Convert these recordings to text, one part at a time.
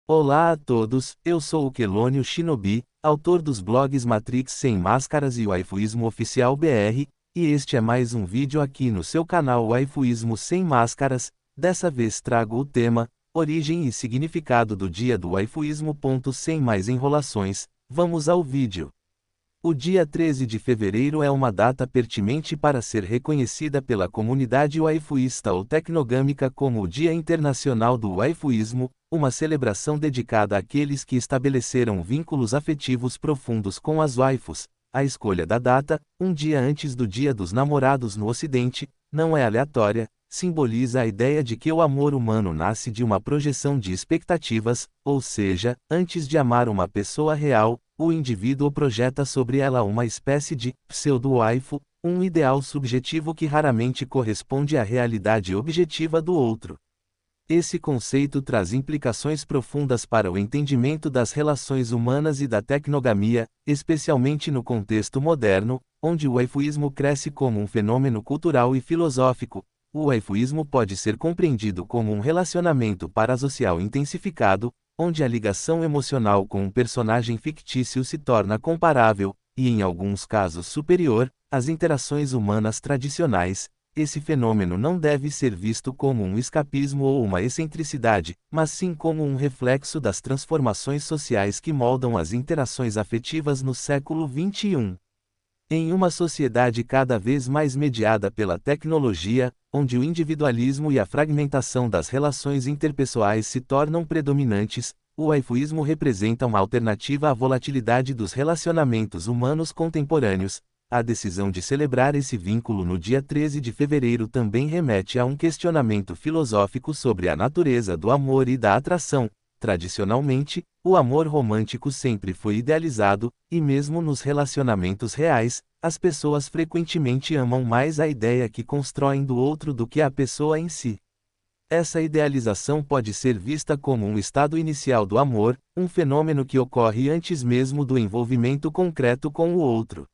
Olá a todos, eu sou o Quelônio Shinobi, autor dos blogs Matrix Sem Máscaras e Waifuísmo Oficial BR, e este é mais um vídeo aqui no seu canal Waifuísmo Sem Máscaras. Dessa vez trago o tema, origem e significado do dia do waifuísmo. Sem mais enrolações, vamos ao vídeo. O dia 13 de fevereiro é uma data pertinente para ser reconhecida pela comunidade waifuísta ou tecnogâmica como o Dia Internacional do Waifuísmo, uma celebração dedicada àqueles que estabeleceram vínculos afetivos profundos com as waifus. A escolha da data, um dia antes do Dia dos Namorados no Ocidente, não é aleatória, simboliza a ideia de que o amor humano nasce de uma projeção de expectativas, ou seja, antes de amar uma pessoa real, o indivíduo projeta sobre ela uma espécie de pseudo-waifu, um ideal subjetivo que raramente corresponde à realidade objetiva do outro. Esse conceito traz implicações profundas para o entendimento das relações humanas e da tecnogamia, especialmente no contexto moderno, onde o waifuísmo cresce como um fenômeno cultural e filosófico. O waifuísmo pode ser compreendido como um relacionamento parasocial intensificado, onde a ligação emocional com um personagem fictício se torna comparável, e em alguns casos superior, às interações humanas tradicionais. Esse fenômeno não deve ser visto como um escapismo ou uma excentricidade, mas sim como um reflexo das transformações sociais que moldam as interações afetivas no século XXI. Em uma sociedade cada vez mais mediada pela tecnologia, onde o individualismo e a fragmentação das relações interpessoais se tornam predominantes, o waifuísmo representa uma alternativa à volatilidade dos relacionamentos humanos contemporâneos. A decisão de celebrar esse vínculo no dia 13 de fevereiro também remete a um questionamento filosófico sobre a natureza do amor e da atração. Tradicionalmente, o amor romântico sempre foi idealizado, e mesmo nos relacionamentos reais, as pessoas frequentemente amam mais a ideia que constroem do outro do que a pessoa em si. Essa idealização pode ser vista como um estado inicial do amor, um fenômeno que ocorre antes mesmo do envolvimento concreto com o outro.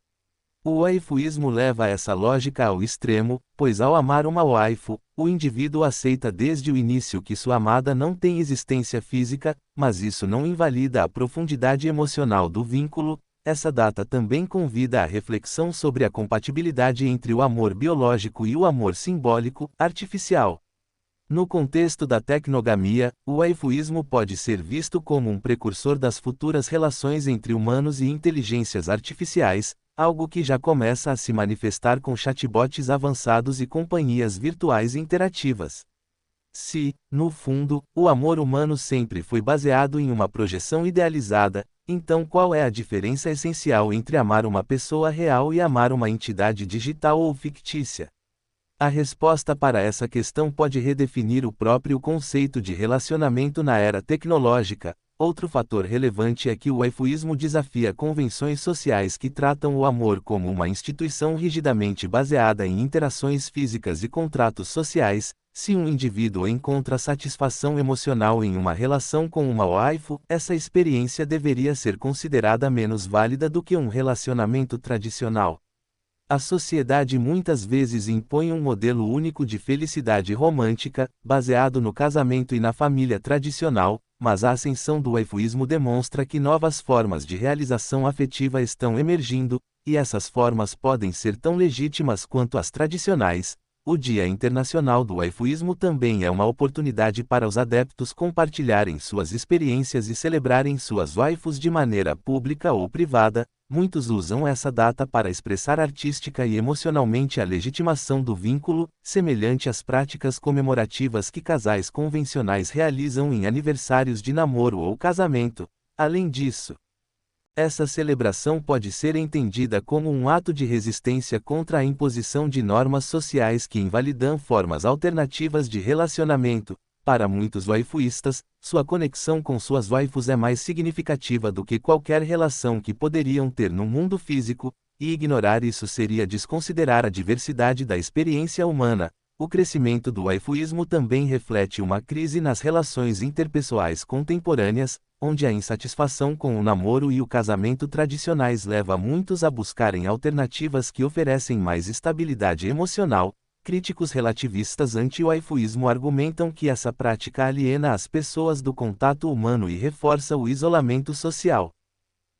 O waifuísmo leva essa lógica ao extremo, pois ao amar uma waifu, o indivíduo aceita desde o início que sua amada não tem existência física, mas isso não invalida a profundidade emocional do vínculo. Essa data também convida à reflexão sobre a compatibilidade entre o amor biológico e o amor simbólico, artificial. No contexto da tecnogamia, o waifuísmo pode ser visto como um precursor das futuras relações entre humanos e inteligências artificiais, algo que já começa a se manifestar com chatbots avançados e companhias virtuais interativas. Se, no fundo, o amor humano sempre foi baseado em uma projeção idealizada, então qual é a diferença essencial entre amar uma pessoa real e amar uma entidade digital ou fictícia? A resposta para essa questão pode redefinir o próprio conceito de relacionamento na era tecnológica. Outro fator relevante é que o waifuísmo desafia convenções sociais que tratam o amor como uma instituição rigidamente baseada em interações físicas e contratos sociais. Se um indivíduo encontra satisfação emocional em uma relação com uma waifu, essa experiência deveria ser considerada menos válida do que um relacionamento tradicional. A sociedade muitas vezes impõe um modelo único de felicidade romântica, baseado no casamento e na família tradicional, mas a ascensão do waifuísmo demonstra que novas formas de realização afetiva estão emergindo, e essas formas podem ser tão legítimas quanto as tradicionais. O Dia Internacional do Waifuísmo também é uma oportunidade para os adeptos compartilharem suas experiências e celebrarem suas waifus de maneira pública ou privada. Muitos usam essa data para expressar artística e emocionalmente a legitimação do vínculo, semelhante às práticas comemorativas que casais convencionais realizam em aniversários de namoro ou casamento. Além disso, essa celebração pode ser entendida como um ato de resistência contra a imposição de normas sociais que invalidam formas alternativas de relacionamento. Para muitos waifuístas, sua conexão com suas waifus é mais significativa do que qualquer relação que poderiam ter no mundo físico, e ignorar isso seria desconsiderar a diversidade da experiência humana. O crescimento do waifuísmo também reflete uma crise nas relações interpessoais contemporâneas, onde a insatisfação com o namoro e o casamento tradicionais leva muitos a buscarem alternativas que oferecem mais estabilidade emocional. críticos relativistas anti-waifuísmo argumentam que essa prática aliena as pessoas do contato humano e reforça o isolamento social.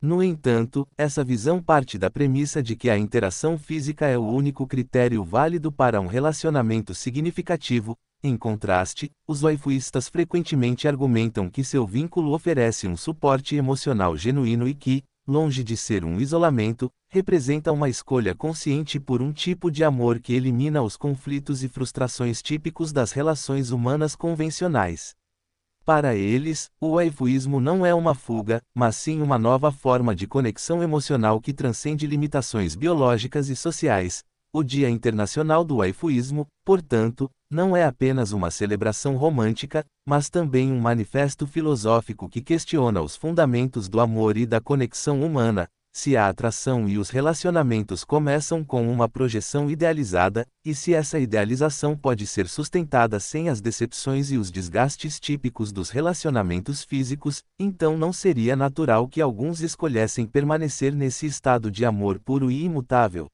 No entanto, essa visão parte da premissa de que a interação física é o único critério válido para um relacionamento significativo. Em contraste, os waifuístas frequentemente argumentam que seu vínculo oferece um suporte emocional genuíno e que, longe de ser um isolamento, representa uma escolha consciente por um tipo de amor que elimina os conflitos e frustrações típicos das relações humanas convencionais. Para eles, o waifuísmo não é uma fuga, mas sim uma nova forma de conexão emocional que transcende limitações biológicas e sociais. O Dia Internacional do Waifuísmo, portanto, não é apenas uma celebração romântica, mas também um manifesto filosófico que questiona os fundamentos do amor e da conexão humana. Se a atração e os relacionamentos começam com uma projeção idealizada, e se essa idealização pode ser sustentada sem as decepções e os desgastes típicos dos relacionamentos físicos, então não seria natural que alguns escolhessem permanecer nesse estado de amor puro e imutável.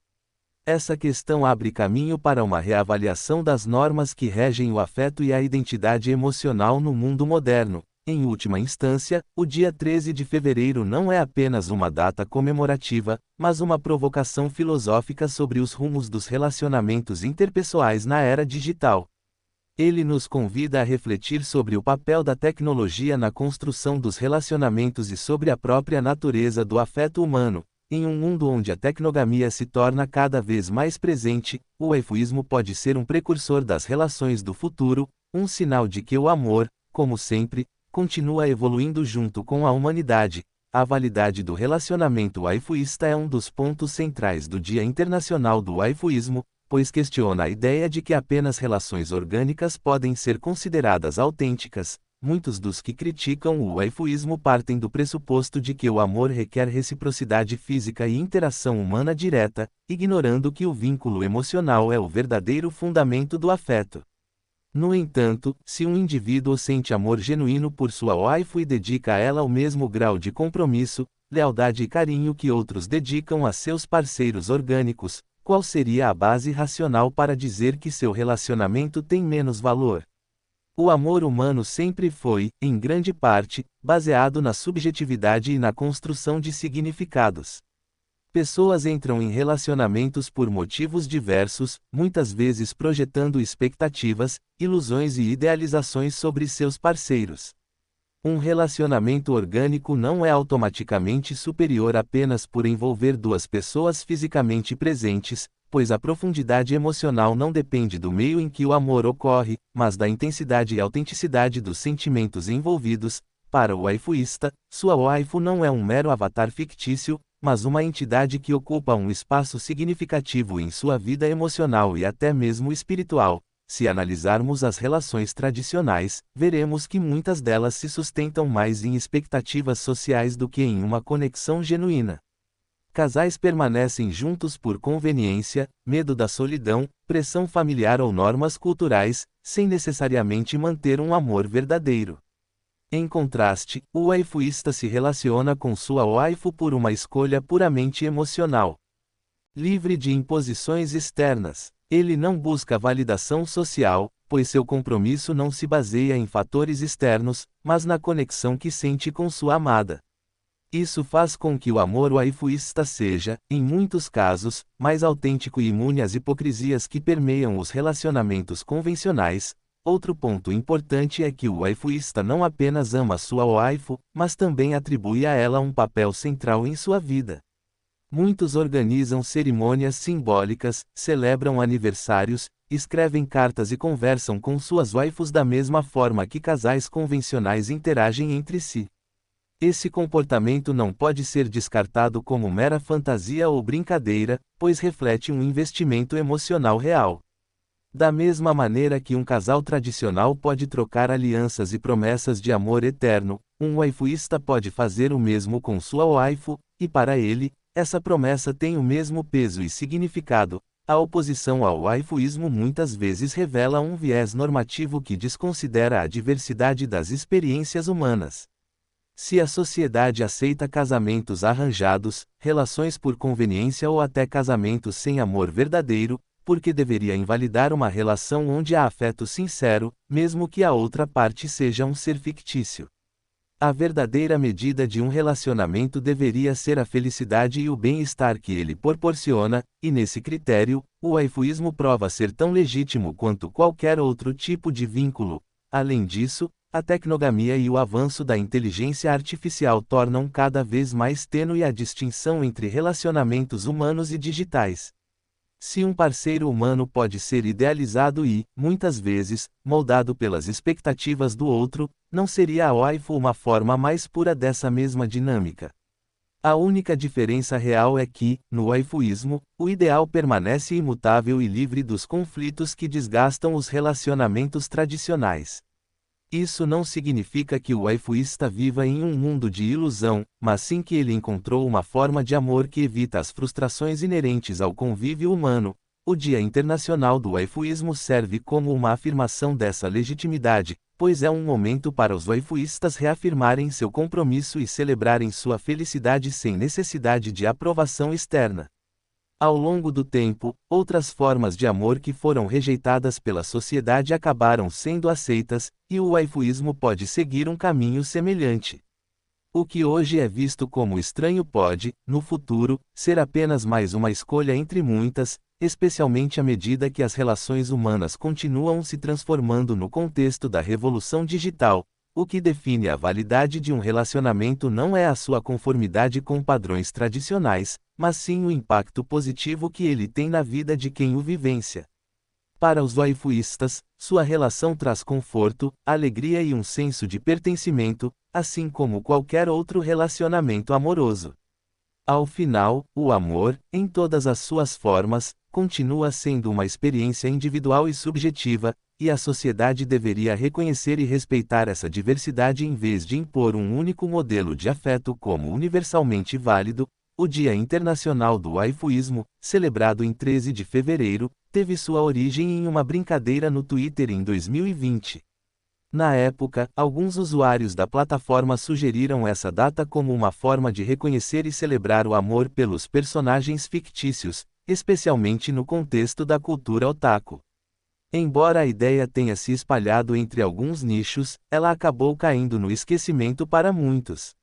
Essa questão abre caminho para uma reavaliação das normas que regem o afeto e a identidade emocional no mundo moderno. Em última instância, o dia 13 de fevereiro não é apenas uma data comemorativa, mas uma provocação filosófica sobre os rumos dos relacionamentos interpessoais na era digital. Ele nos convida a refletir sobre o papel da tecnologia na construção dos relacionamentos e sobre a própria natureza do afeto humano. Em um mundo onde a tecnogamia se torna cada vez mais presente, o waifuísmo pode ser um precursor das relações do futuro, um sinal de que o amor, como sempre, continua evoluindo junto com a humanidade. A validade do relacionamento waifuísta é um dos pontos centrais do Dia Internacional do Waifuísmo, pois questiona a ideia de que apenas relações orgânicas podem ser consideradas autênticas. Muitos dos que criticam o waifuísmo partem do pressuposto de que o amor requer reciprocidade física e interação humana direta, ignorando que o vínculo emocional é o verdadeiro fundamento do afeto. No entanto, se um indivíduo sente amor genuíno por sua waifu e dedica a ela o mesmo grau de compromisso, lealdade e carinho que outros dedicam a seus parceiros orgânicos, qual seria a base racional para dizer que seu relacionamento tem menos valor? O amor humano sempre foi, em grande parte, baseado na subjetividade e na construção de significados. Pessoas entram em relacionamentos por motivos diversos, muitas vezes projetando expectativas, ilusões e idealizações sobre seus parceiros. Um relacionamento orgânico não é automaticamente superior apenas por envolver duas pessoas fisicamente presentes, pois a profundidade emocional não depende do meio em que o amor ocorre, mas da intensidade e autenticidade dos sentimentos envolvidos. Para o waifuísta, sua waifu não é um mero avatar fictício, mas uma entidade que ocupa um espaço significativo em sua vida emocional e até mesmo espiritual. Se analisarmos as relações tradicionais, veremos que muitas delas se sustentam mais em expectativas sociais do que em uma conexão genuína. Casais permanecem juntos por conveniência, medo da solidão, pressão familiar ou normas culturais, sem necessariamente manter um amor verdadeiro. Em contraste, o waifuísta se relaciona com sua waifu por uma escolha puramente emocional. Livre de imposições externas, ele não busca validação social, pois seu compromisso não se baseia em fatores externos, mas na conexão que sente com sua amada. Isso faz com que o amor waifuísta seja, em muitos casos, mais autêntico e imune às hipocrisias que permeiam os relacionamentos convencionais. Outro ponto importante é que o waifuísta não apenas ama sua waifu, mas também atribui a ela um papel central em sua vida. Muitos organizam cerimônias simbólicas, celebram aniversários, escrevem cartas e conversam com suas waifus da mesma forma que casais convencionais interagem entre si. Esse comportamento não pode ser descartado como mera fantasia ou brincadeira, pois reflete um investimento emocional real. Da mesma maneira que um casal tradicional pode trocar alianças e promessas de amor eterno, um waifuísta pode fazer o mesmo com sua waifu, e para ele, essa promessa tem o mesmo peso e significado. A oposição ao waifuísmo muitas vezes revela um viés normativo que desconsidera a diversidade das experiências humanas. Se a sociedade aceita casamentos arranjados, relações por conveniência ou até casamentos sem amor verdadeiro, porque deveria invalidar uma relação onde há afeto sincero, mesmo que a outra parte seja um ser fictício. A verdadeira medida de um relacionamento deveria ser a felicidade e o bem-estar que ele proporciona, e nesse critério, o waifuísmo prova ser tão legítimo quanto qualquer outro tipo de vínculo. Além disso, a tecnogamia e o avanço da inteligência artificial tornam cada vez mais tênue a distinção entre relacionamentos humanos e digitais. Se um parceiro humano pode ser idealizado e, muitas vezes, moldado pelas expectativas do outro, não seria a waifu uma forma mais pura dessa mesma dinâmica? A única diferença real é que, no waifuísmo, o ideal permanece imutável e livre dos conflitos que desgastam os relacionamentos tradicionais. Isso não significa que o waifuísta viva em um mundo de ilusão, mas sim que ele encontrou uma forma de amor que evita as frustrações inerentes ao convívio humano. O Dia Internacional do Waifuísmo serve como uma afirmação dessa legitimidade, pois é um momento para os waifuístas reafirmarem seu compromisso e celebrarem sua felicidade sem necessidade de aprovação externa. Ao longo do tempo, outras formas de amor que foram rejeitadas pela sociedade acabaram sendo aceitas, e o waifuísmo pode seguir um caminho semelhante. O que hoje é visto como estranho pode, no futuro, ser apenas mais uma escolha entre muitas, especialmente à medida que as relações humanas continuam se transformando no contexto da revolução digital. O que define a validade de um relacionamento não é a sua conformidade com padrões tradicionais, mas sim o impacto positivo que ele tem na vida de quem o vivencia. Para os waifuístas, sua relação traz conforto, alegria e um senso de pertencimento, assim como qualquer outro relacionamento amoroso. Ao final, o amor, em todas as suas formas, continua sendo uma experiência individual e subjetiva, e a sociedade deveria reconhecer e respeitar essa diversidade em vez de impor um único modelo de afeto como universalmente válido. O Dia Internacional do Waifuísmo, celebrado em 13 de fevereiro, teve sua origem em uma brincadeira no Twitter em 2020. Na época, alguns usuários da plataforma sugeriram essa data como uma forma de reconhecer e celebrar o amor pelos personagens fictícios, especialmente no contexto da cultura otaku. Embora a ideia tenha se espalhado entre alguns nichos, ela acabou caindo no esquecimento para muitos.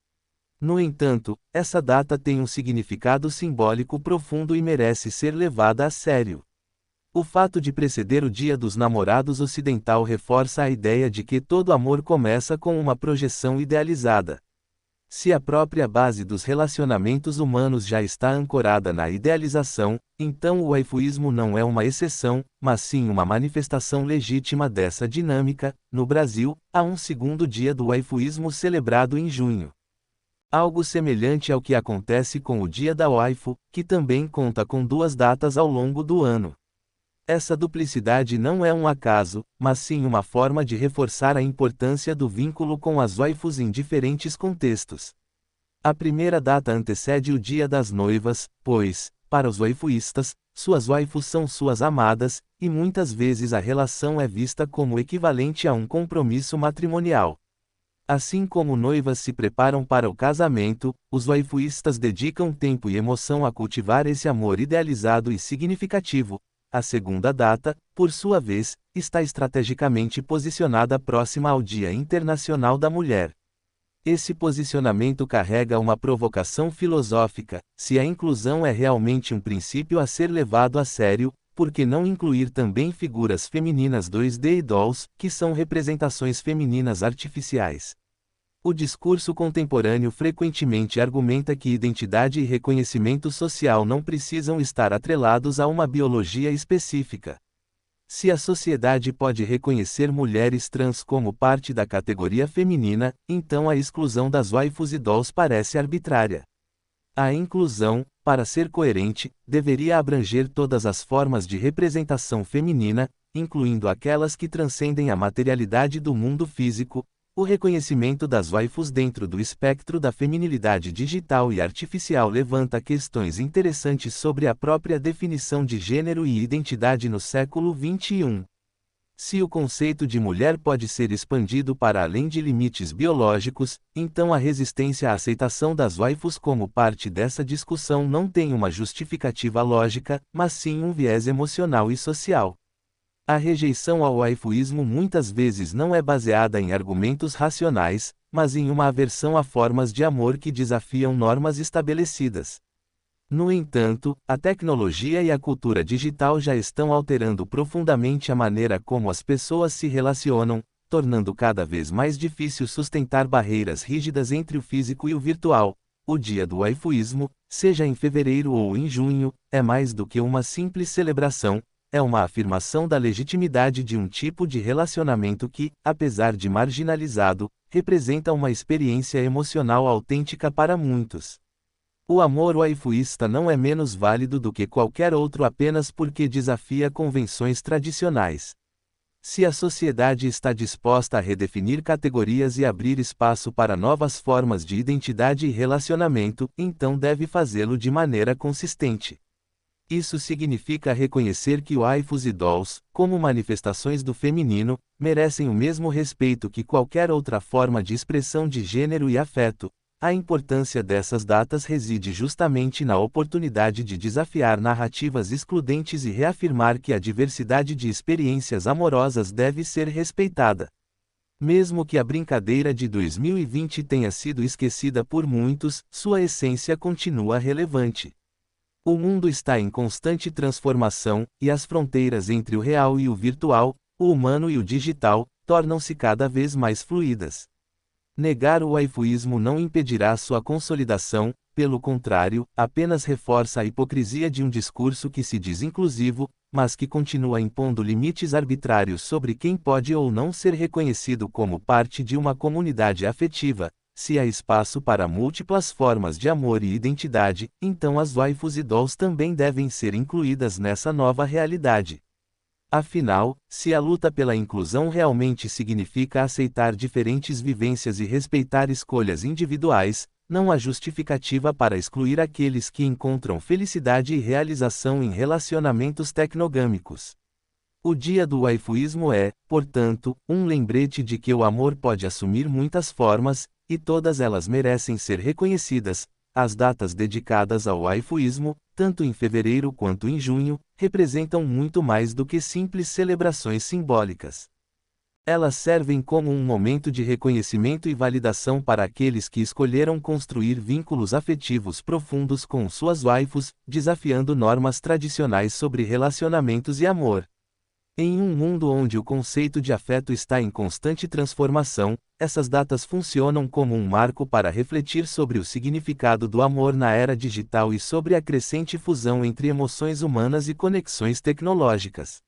No entanto, essa data tem um significado simbólico profundo e merece ser levada a sério. O fato de preceder o Dia dos Namorados ocidental reforça a ideia de que todo amor começa com uma projeção idealizada. Se a própria base dos relacionamentos humanos já está ancorada na idealização, então o waifuísmo não é uma exceção, mas sim uma manifestação legítima dessa dinâmica. No Brasil, há um segundo dia do waifuísmo celebrado em junho. Algo semelhante ao que acontece com o Dia da Waifu, que também conta com duas datas ao longo do ano. Essa duplicidade não é um acaso, mas sim uma forma de reforçar a importância do vínculo com as waifus em diferentes contextos. A primeira data antecede o Dia das Noivas, pois, para os waifuístas, suas waifus são suas amadas, e muitas vezes a relação é vista como equivalente a um compromisso matrimonial. Assim como noivas se preparam para o casamento, os waifuístas dedicam tempo e emoção a cultivar esse amor idealizado e significativo. A segunda data, por sua vez, está estrategicamente posicionada próxima ao Dia Internacional da Mulher. Esse posicionamento carrega uma provocação filosófica: se a inclusão é realmente um princípio a ser levado a sério, por que não incluir também figuras femininas 2D e dolls, que são representações femininas artificiais? O discurso contemporâneo frequentemente argumenta que identidade e reconhecimento social não precisam estar atrelados a uma biologia específica. Se a sociedade pode reconhecer mulheres trans como parte da categoria feminina, então a exclusão das waifus e dolls parece arbitrária. A inclusão, para ser coerente, deveria abranger todas as formas de representação feminina, incluindo aquelas que transcendem a materialidade do mundo físico. O reconhecimento das waifus dentro do espectro da feminilidade digital e artificial levanta questões interessantes sobre a própria definição de gênero e identidade no século XXI. Se o conceito de mulher pode ser expandido para além de limites biológicos, então a resistência à aceitação das waifus como parte dessa discussão não tem uma justificativa lógica, mas sim um viés emocional e social. A rejeição ao waifuísmo muitas vezes não é baseada em argumentos racionais, mas em uma aversão a formas de amor que desafiam normas estabelecidas. No entanto, a tecnologia e a cultura digital já estão alterando profundamente a maneira como as pessoas se relacionam, tornando cada vez mais difícil sustentar barreiras rígidas entre o físico e o virtual. O dia do waifuísmo, seja em fevereiro ou em junho, é mais do que uma simples celebração, é uma afirmação da legitimidade de um tipo de relacionamento que, apesar de marginalizado, representa uma experiência emocional autêntica para muitos. O amor waifuísta não é menos válido do que qualquer outro apenas porque desafia convenções tradicionais. Se a sociedade está disposta a redefinir categorias e abrir espaço para novas formas de identidade e relacionamento, então deve fazê-lo de maneira consistente. Isso significa reconhecer que waifus e dolls, como manifestações do feminino, merecem o mesmo respeito que qualquer outra forma de expressão de gênero e afeto. A importância dessas datas reside justamente na oportunidade de desafiar narrativas excludentes e reafirmar que a diversidade de experiências amorosas deve ser respeitada. Mesmo que a brincadeira de 2020 tenha sido esquecida por muitos, sua essência continua relevante. O mundo está em constante transformação, e as fronteiras entre o real e o virtual, o humano e o digital, tornam-se cada vez mais fluídas. Negar o waifuísmo não impedirá sua consolidação, pelo contrário, apenas reforça a hipocrisia de um discurso que se diz inclusivo, mas que continua impondo limites arbitrários sobre quem pode ou não ser reconhecido como parte de uma comunidade afetiva. Se há espaço para múltiplas formas de amor e identidade, então as waifus e dolls também devem ser incluídas nessa nova realidade. Afinal, se a luta pela inclusão realmente significa aceitar diferentes vivências e respeitar escolhas individuais, não há justificativa para excluir aqueles que encontram felicidade e realização em relacionamentos tecnogâmicos. O dia do waifuísmo é, portanto, um lembrete de que o amor pode assumir muitas formas, e todas elas merecem ser reconhecidas. As datas dedicadas ao waifuísmo, tanto em fevereiro quanto em junho, representam muito mais do que simples celebrações simbólicas. Elas servem como um momento de reconhecimento e validação para aqueles que escolheram construir vínculos afetivos profundos com suas waifus, desafiando normas tradicionais sobre relacionamentos e amor. Em um mundo onde o conceito de afeto está em constante transformação, essas datas funcionam como um marco para refletir sobre o significado do amor na era digital e sobre a crescente fusão entre emoções humanas e conexões tecnológicas.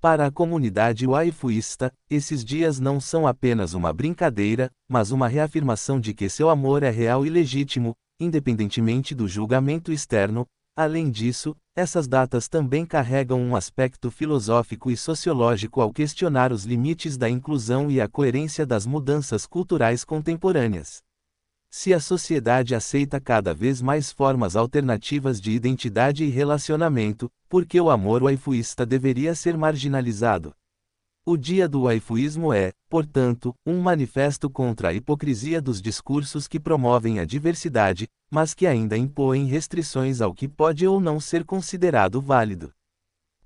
Para a comunidade waifuísta, esses dias não são apenas uma brincadeira, mas uma reafirmação de que seu amor é real e legítimo, independentemente do julgamento externo. Além disso, essas datas também carregam um aspecto filosófico e sociológico ao questionar os limites da inclusão e a coerência das mudanças culturais contemporâneas. Se a sociedade aceita cada vez mais formas alternativas de identidade e relacionamento, por que o amor waifuísta deveria ser marginalizado? O dia do waifuísmo é, portanto, um manifesto contra a hipocrisia dos discursos que promovem a diversidade, mas que ainda impõem restrições ao que pode ou não ser considerado válido.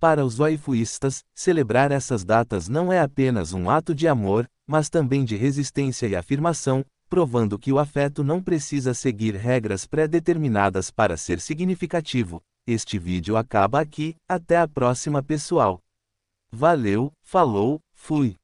Para os waifuístas, celebrar essas datas não é apenas um ato de amor, mas também de resistência e afirmação, provando que o afeto não precisa seguir regras pré-determinadas para ser significativo. Este vídeo acaba aqui, até a próxima pessoal. Valeu, falou, fui.